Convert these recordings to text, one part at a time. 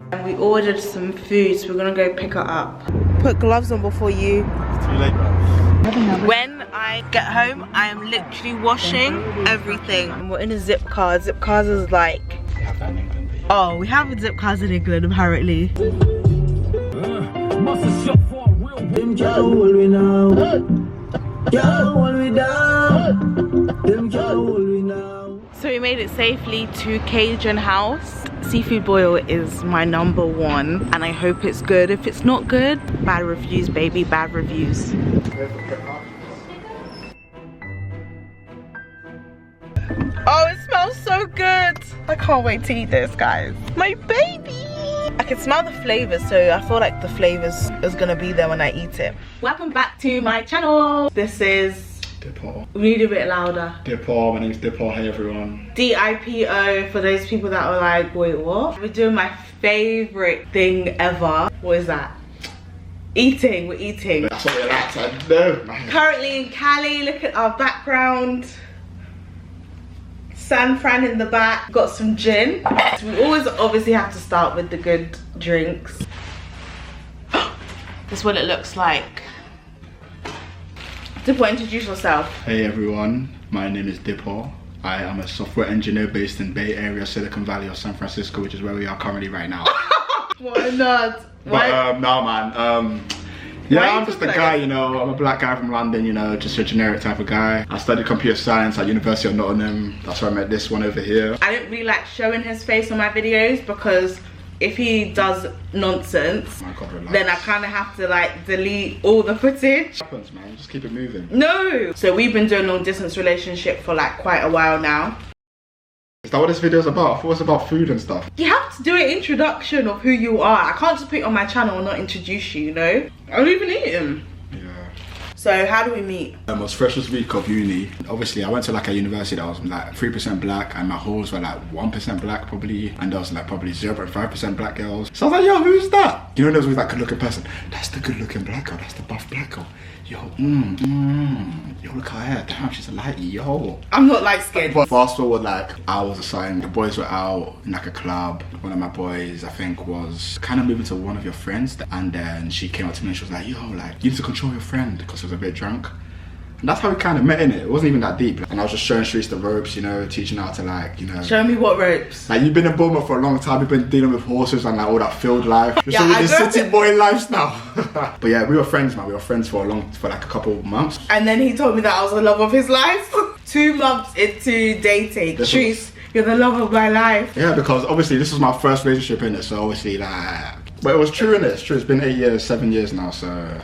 And we ordered some food, so we're gonna go pick her up. Put gloves on before you. It's too late, bro. When I get home, I am literally washing everything. And we're in a zip car. Zip cars is like... We have that in England. Oh, we have zip cars in England apparently. So we made it safely to Cajun House. Seafood boil is my #1 and I hope it's good. If it's not good, bad reviews baby, bad reviews. Oh, it smells so good. I can't wait to eat this, guys. My baby. I can smell the flavors, so I feel like the flavors is gonna be there when I eat it. Welcome back to my channel. This is Dipo. We need a bit louder. Dipo, my name's Dipo. Hey everyone. D-I-P-O for those people that are like, wait, what? We're doing my favorite thing ever. What is that? Eating, we're eating. That's what we're at, I know. Currently in Cali, look at our background. San Fran in the back, got some gin. So we always obviously have to start with the good drinks. This is what it looks like. Dipo, introduce yourself. Hey everyone, my name is Dipo. I am a software engineer based in Bay Area, Silicon Valley or San Francisco, which is where we are currently right now. What not? But no man, yeah, I'm just a guy, you know, I'm a black guy from London, you know, just a generic type of guy. I studied computer science at University of Nottingham. That's where I met this one over here. I don't really like showing his face on my videos because if he does nonsense, Oh my God, relax. then I kind of have to like delete all the footage. Happens, man, just keep it moving. No! So we've been doing a long distance relationship for like quite a while now. Is that what this video is about? I thought it was about food and stuff. You have to do an introduction of who you are. I can't just put it on my channel and not introduce you, you know? I don't even eat him. Yeah. So how do we meet? I was freshest week of uni. Obviously, I went to like a university that was like 3% black, and my halls were like 1% black probably, and there was like probably 0.5% black girls. So I was like, yo, who's that? You know, there's always that good looking person. That's the good looking black girl. That's the buff black girl. Yo, yo, look at her hair. Damn, she's a lighty. Yo. I'm not light skinned. But fast forward like hours aside, the boys were out in like a club. One of my boys, I think, was kind of moving to one of your friends, and then she came up to me and she was like, yo, like, you need to control your friend because he was a bit drunk. And that's how we kind of met, in it. It wasn't even that deep. And I was just showing Sharice the ropes, you know, teaching her how to like, you know. Show me what ropes. Like, you've been in Bournemouth for a long time. You've been dealing with horses and like all that field life. You're Yeah, still with this city boy lifestyle. But yeah, we were friends, man. We were friends for like a couple of months. And then he told me that I was the love of his life. 2 months into dating. Sharice, you're the love of my life. Yeah, because obviously this was my first relationship in it, so obviously like, but it was true in it. It's true. It's been 8 years, 7 years now, so.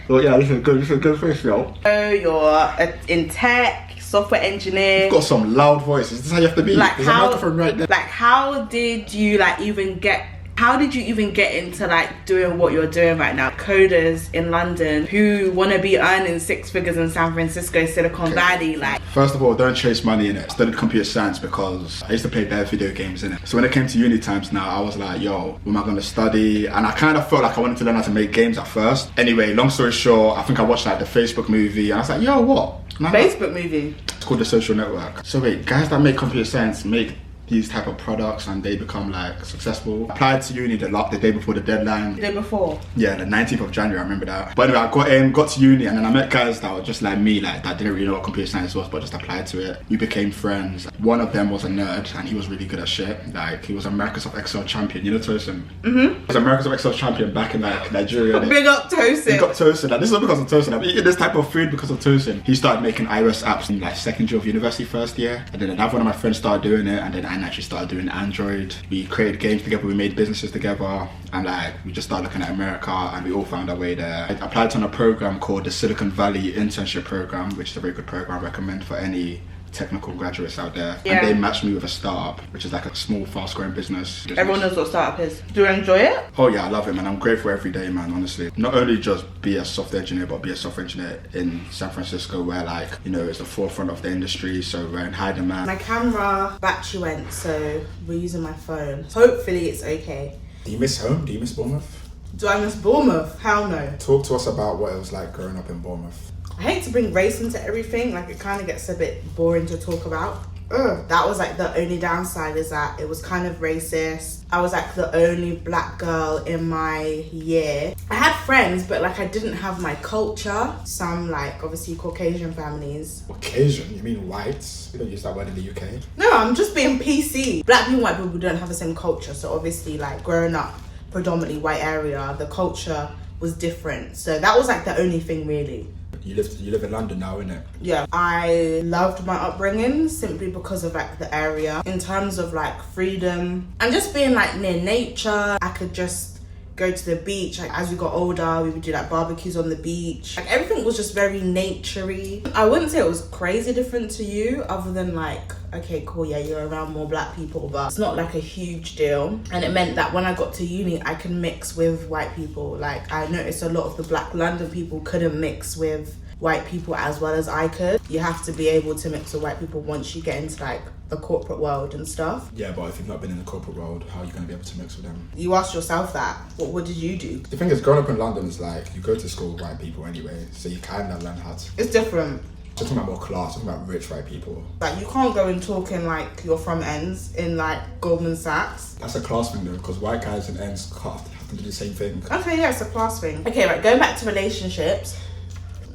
Well, yeah, this is good. This is a good face, yo. So you're in tech, software engineer. You've got some loud voices. This is how you have to be. Like, there's a microphone right there. Like, how did you like even get? How did you even get into like doing what you're doing right now? Coders in London who want to be earning 6 figures in San Francisco, Silicon Valley, like. First of all, don't chase money in it. I studied computer science because I used to play bare video games in it. So when it came to uni times now, I was like, yo, what am I gonna study? And I kind of felt like I wanted to learn how to make games at first. Anyway, long story short, I think I watched like the Facebook movie and I was like, yo, what? Facebook movie? It's called The Social Network. So wait, guys that make computer science make these type of products and they become like successful. Applied to uni the day before the deadline. The day before? Yeah, the 19th of January, I remember that. But anyway, I got in, got to uni, and then I met guys that were just like me, like that didn't really know what computer science was, but just applied to it. We became friends. One of them was a nerd and he was really good at shit. Like, he was a Microsoft Excel champion, you know Tosin? He was a Microsoft Excel champion back in like Nigeria. Big up Tosin. Big up Tosin. Like, this is not because of Tosin. I'm eating this type of food because of Tosin. He started making iOS apps in like second year of university, first year. And then another one of my friends started doing it, and then I actually started doing Android. We created games together, we made businesses together, and like we just started looking at America and we all found our way there. I applied on a program called the Silicon Valley Internship Program, which is a very good program I recommend for any technical graduates out there. Yeah. And they matched me with a startup, which is like a small, fast growing business. Everyone knows what startup is. Do you enjoy it? Oh yeah, I love it, man. I'm grateful every day, man, honestly. Not only just be a software engineer, but be a software engineer in San Francisco where like, you know, it's the forefront of the industry, so we're in high demand. My camera battery went, so we're using my phone. Hopefully it's okay. Do you miss home? Do you miss Bournemouth? Do I miss Bournemouth? Hell no. Talk to us about what it was like growing up in Bournemouth. I hate to bring race into everything, like it kind of gets a bit boring to talk about. That was like the only downside, is that it was kind of racist. I was like the only black girl in my year. I had friends, but like I didn't have my culture. Some like obviously Caucasian families. Caucasian? You mean whites? We don't use that word in the UK. No, I'm just being PC. Black people and white people don't have the same culture. So obviously like growing up predominantly white area, the culture was different. So that was like the only thing really. You live in London now, innit? Yeah, I loved my upbringing simply because of like the area. In terms of like freedom and just being like near nature, I could just go to the beach. Like as we got older, we would do like barbecues on the beach. Like everything was just very naturey. I wouldn't say it was crazy different to you, other than like, okay, cool, yeah, you're around more black people, but it's not like a huge deal. And it meant that when I got to uni, I can mix with white people. Like I noticed a lot of the black London people couldn't mix with white people as well as I could. You have to be able to mix with white people once you get into like the corporate world and stuff. Yeah, but if you've not been in the corporate world, how are you going to be able to mix with them? You asked yourself that. What did you do? The thing is, growing up in London is like, you go to school with white people anyway, so you kind of learn how to... It's different. I'm talking about more class, I'm talking about rich white people. Like you can't go and talking like you're from ends in like Goldman Sachs. That's a class thing though, because white guys and ends have to do the same thing. Okay, yeah, it's a class thing. Okay, right, going back to relationships.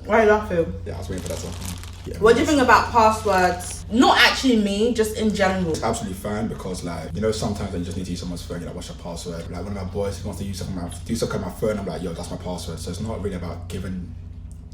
Why are you laughing? Yeah, I was waiting for that to happen. Yeah, what do you think about passwords? Not actually me, just in general. It's absolutely fine because like, you know, sometimes you just need to use someone's phone, you're like, what's your password? Like one of my boys wants to use something on my phone, I'm like, yo, that's my password. So it's not really about giving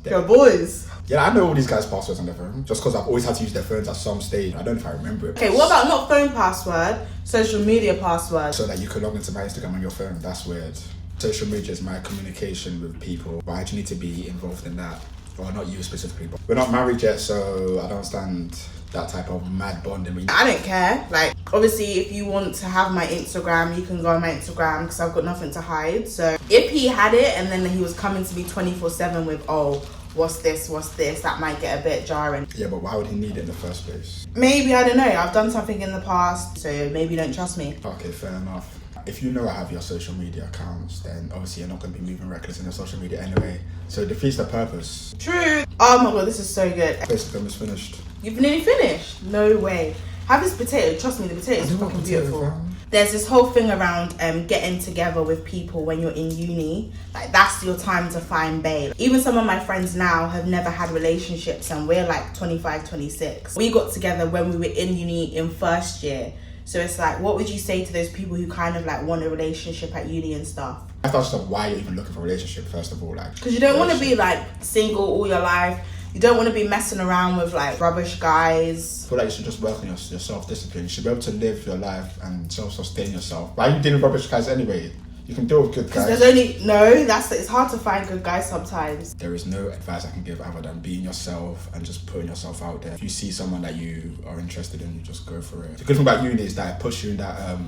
your boys. Yeah, I know all these guys' passwords on their phone, just because I've always had to use their phones at some stage. I don't know if I remember it. Okay, what about not phone password, social media password? So that you can log into my Instagram on your phone, that's weird. Social media is my communication with people. Why do you need to be involved in that? Well, not you specifically, but we're not married yet, so I don't understand that type of mad bonding. I don't care. Like, obviously, if you want to have my Instagram, you can go on my Instagram because I've got nothing to hide. So if he had it and then he was coming to me 24/7 with, oh, what's this, that might get a bit jarring. Yeah, but why would he need it in the first place? Maybe, I don't know. I've done something in the past, so maybe you don't trust me. Okay, fair enough. If you know I have your social media accounts, then obviously you're not going to be moving reckless in your social media anyway. So it defeats the purpose. True. Oh my god, this is so good. Basically, I'm just finished. You've nearly finished? No way. Have this potato. Trust me, the potato is fucking beautiful. There's this whole thing around getting together with people when you're in uni. Like, that's your time to find bae. Even some of my friends now have never had relationships and we're like 25, 26. We got together when we were in uni in first year. So it's like, what would you say to those people who kind of like want a relationship at uni and stuff? I thought just why you're even looking for a relationship, first of all. Like, because you don't want to be like single all your life. You don't want to be messing around with like rubbish guys. I feel like you should just work on your self-discipline. You should be able to live your life and self-sustain yourself. Why are you dealing with rubbish guys anyway? You can deal with good guys. There's only, it's hard to find good guys sometimes. There is no advice I can give other than being yourself and just putting yourself out there. If you see someone that you are interested in, you just go for it. The good thing about uni is that it puts you in that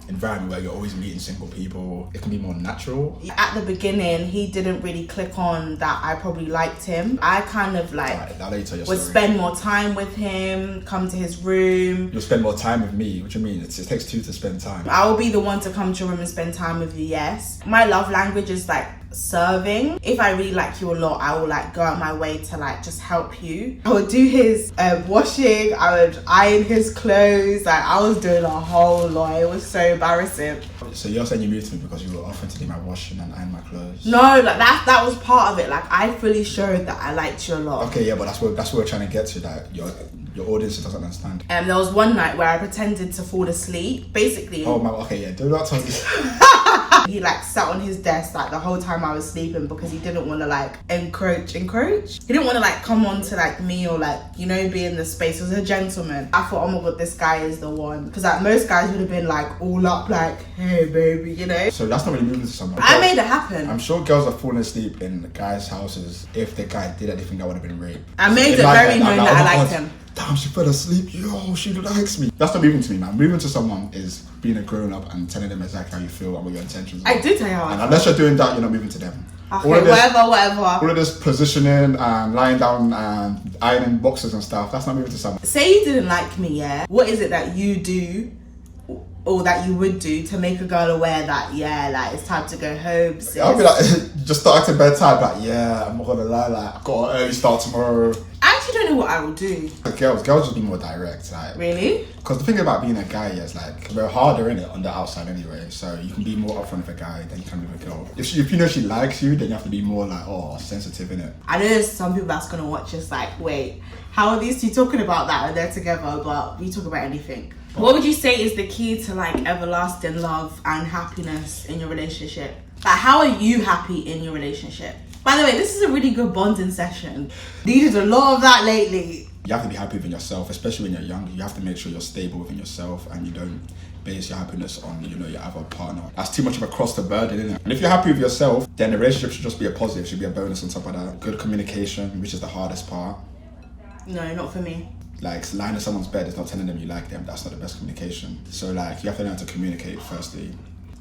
environment where you're always meeting single people. It can be more natural. At the beginning, he didn't really click on that I probably liked him. I kind of like would spend more time with him, come to his room. You'll spend more time with me? What do you mean? It takes two to spend time. I will be the one to come to your room and spend time with you, yes. My love language is like serving. If I really like you a lot, I will like go out my way to like just help you. I would do his washing, I would iron his clothes. Like, I was doing a whole lot. It was so embarrassing. So you're saying you moved to me because you were offering to do my washing and iron my clothes? No, like that was part of it. Like, I fully showed that I liked you a lot. Okay, yeah, but that's what we're trying to get to, that your audience doesn't understand. There was one night where I pretended to fall asleep. Basically. Oh my, okay, yeah, do not tell me. He like sat on his desk like the whole time I was sleeping because he didn't want to like encroach. He didn't want to like come on to like me or like, you know, be in the space. He was a gentleman. I thought, oh my god, this guy is the one. Because like most guys would have been like all up like, hey baby, you know. So that's not really moving to someone. I made it happen. I'm sure girls are falling asleep in guys' houses. If the guy did anything, that would have been rape. I made it very known that I liked him. Damn, she fell asleep. Yo, she likes me. That's not moving to me, man. Moving to someone is being a grown up and telling them exactly how you feel and what your intentions are. I did tell you how I feel. And unless you're doing that, you're not moving to them. Okay, whatever. All of this positioning and lying down and ironing boxes and stuff, that's not moving to someone. Say you didn't like me, yeah? What is it that you do or that you would do to make a girl aware that, yeah, like, it's time to go home, sis? I'll be like, just starting bedtime, like, yeah, I'm not gonna lie, like, I've got an early start tomorrow. I actually don't know what I would do. Girls just be more direct, like. Really? Because the thing about being a guy is like we're harder in it on the outside anyway, so you can be more upfront with a guy than you can with a girl. If you know she likes you, then you have to be more like sensitive in it. I know there's some people that's gonna watch us like, wait, how are these two talking about that when they're together? But we talk about anything. What would you say is the key to like everlasting love and happiness in your relationship? Like, how are you happy in your relationship? By the way, this is a really good bonding session. Needed a lot of that lately. You have to be happy within yourself, especially when you're young. You have to make sure you're stable within yourself and you don't base your happiness on, your other partner. That's too much of a cross to burden, isn't it? And if you're happy with yourself, then the relationship should just be a positive, should be a bonus on top of that. Good communication, which is the hardest part. No, not for me. Like, lying in someone's bed is not telling them you like them. That's not the best communication. So, like, you have to learn to communicate firstly.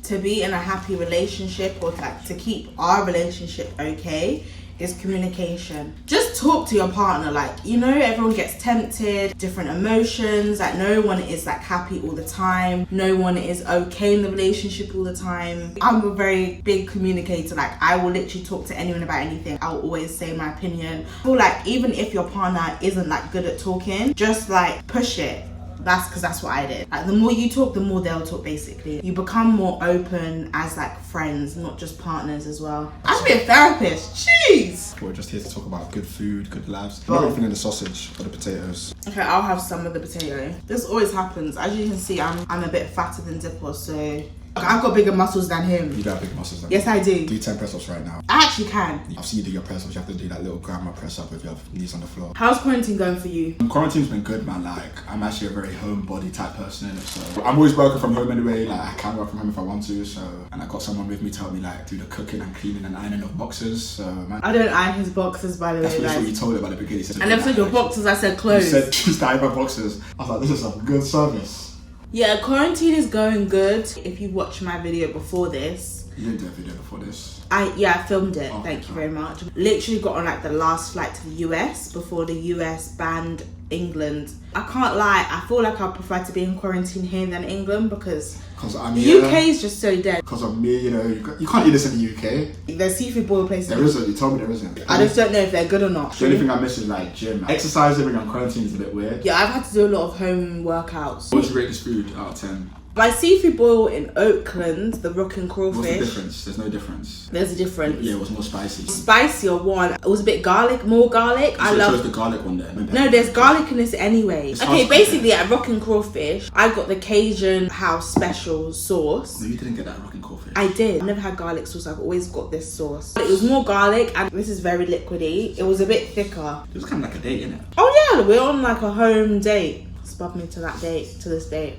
To be in a happy relationship or like to keep our relationship okay is communication. Just talk to your partner. Like, everyone gets tempted, different emotions. Like, no one is like happy all the time. No one is okay in the relationship all the time. I'm a very big communicator. Like, I will literally talk to anyone about anything. I'll always say my opinion. I feel like even if your partner isn't like good at talking, just like push it. That's because that's what I did. Like, the more you talk, the more they'll talk, basically. You become more open as like friends, not just partners as well. I should be a therapist. Jeez. We're just here to talk about good food, good laughs. Not everything in the sausage or the potatoes. Okay, I'll have some of the potato. This always happens. As you can see, I'm a bit fatter than Dipper, so I've got bigger muscles than him. You don't have bigger muscles than Yes, I do. Do 10 press ups right now. I actually can. I've seen you do your press ups. You have to do that little grandma press up with your knees on the floor. How's quarantine going for you? Quarantine's been good, man. Like, I'm actually a very homebody type person, innit? So I'm always working from home anyway. Like, I can work from home if I want to. So, and I got someone with me to help me like do the cooking and cleaning and ironing of boxes. So, man, I don't iron his boxes, by the way. That's what you told him at the beginning. I never said your boxes. I said clothes. You said just iron my boxes. I was like, this is some good service. Yeah, quarantine is going good. If you watched my video before this. You didn't do a video before this. I filmed it. Thank you very much. Literally got on like the last flight to the US before the US banned England. I can't lie, I feel like I prefer to be in quarantine here than England because I'm the here. UK is just so dead. Because of me, you can't eat this in the UK. There's seafood boil places. There isn't, you told me there isn't. I just don't know if they're good or not. The only thing I miss is like gym. Exercising when you're on quarantine is a bit weird. Yeah, I've had to do a lot of home workouts. What would you rate this food out of 10? My seafood boil in Oakland, the rock and crawfish. What's the difference? There's no difference. There's a difference. Yeah, it was more spicy. Spicier one. It was a bit more garlic. I love the garlic one there. No, there's garlic in this anyway. Okay, basically at rock and crawfish, I got the Cajun House special sauce. No, you didn't get that rock and crawfish. I did. I've never had garlic sauce. I've always got this sauce. It was more garlic and this is very liquidy. It was a bit thicker. It was kind of like a date, innit? Oh yeah, we're on like a home date. Spud me to that date, to this date.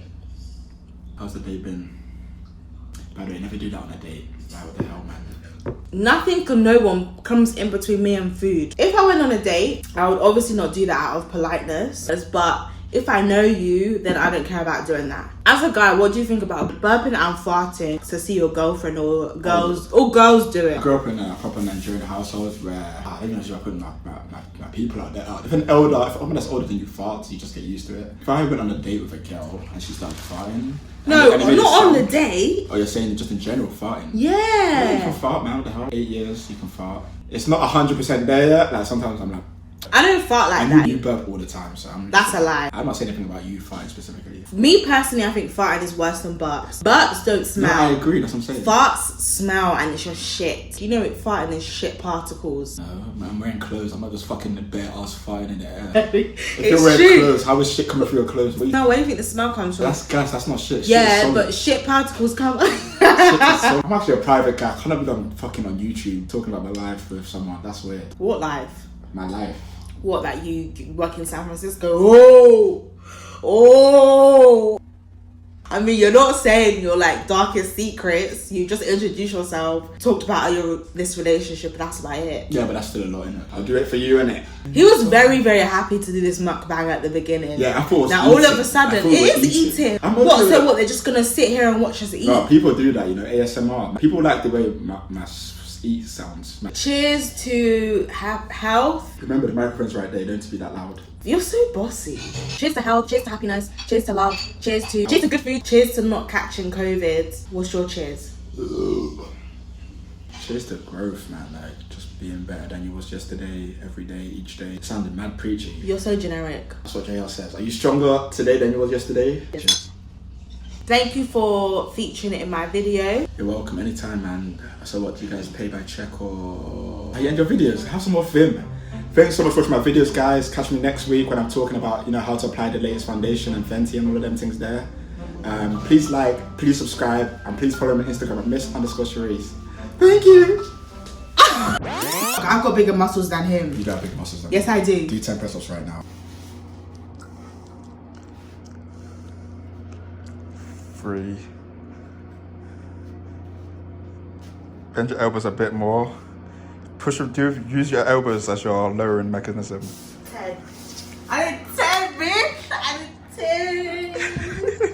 How's the date been? By the way, never do that on a date. Like, what the hell, man? Nothing and no one comes in between me and food. If I went on a date, I would obviously not do that out of politeness. But if I know you, then I don't care about doing that. As a guy, what do you think about burping and farting to see your girlfriend or girls? All girls do it. I grew up in a proper Nigerian household where I don't know if I put my people out there. If an someone that's older than you farts, you just get used to it. If I went on a date with a girl and she started farting. No, not on the date. Oh, you're saying just in general farting? Yeah. You can fart, man. What the hell? 8 years, you can fart. It's not 100% there yet. Like, sometimes I'm like, I don't fart like that. You burp all the time, so that's a lie. I'm not saying anything about you farting specifically. Me personally, I think farting is worse than burps. Burps don't smell. No, I agree, that's what I'm saying. Farts smell and it's your shit. You know, farting is shit particles. No, man, I'm wearing clothes. I'm not just fucking bare ass farting in the air. If it's you're wearing true. clothes, how is shit coming through your clothes? No, where do you think the smell comes from? That's gas, that's not shit. Yeah, shit but shit particles come. I'm actually a private guy. I can't believe I'm fucking on YouTube talking about my life with someone. That's weird. What life? My life. What, that you work in San Francisco? Oh. I mean, you're not saying your like darkest secrets. You just introduced yourself, talked about this relationship, that's about it. Yeah, but that's still a lot, innit? I'll do it for you, innit? He was very, very happy to do this mukbang at the beginning. Yeah, I thought it was now eating. All of a sudden, it is eating. What, so what, they're just going to sit here and watch us eat? No, people do that, ASMR. People like the way my eat sounds. Cheers to health. Remember, the microphone's right there, don't to be that loud. You're so bossy. Cheers to health, cheers to happiness, cheers to love, cheers to good food, cheers to not catching COVID. What's your cheers? Cheers to growth, man. Like, just being better than you was yesterday, every day, each day. It sounded mad preachy. You're so generic. That's what JL says. Are you stronger today than you was yesterday? Yes. Cheers. Thank you for featuring it in my video. You're welcome anytime, man. So what, do you guys pay by check or how you end your videos? Have some more film. Thanks so much for watching my videos, guys. Catch me next week when I'm talking about, you know, how to apply the latest foundation and Fenty and all of them things there. Please like, please subscribe, and please follow me on Instagram at Miss_Cherise. Thank you. I've got bigger muscles than him. You got bigger muscles than Yes, I do. Do 10 press-ups right now. 3. Bend your elbows a bit more. Use your elbows as your lowering mechanism.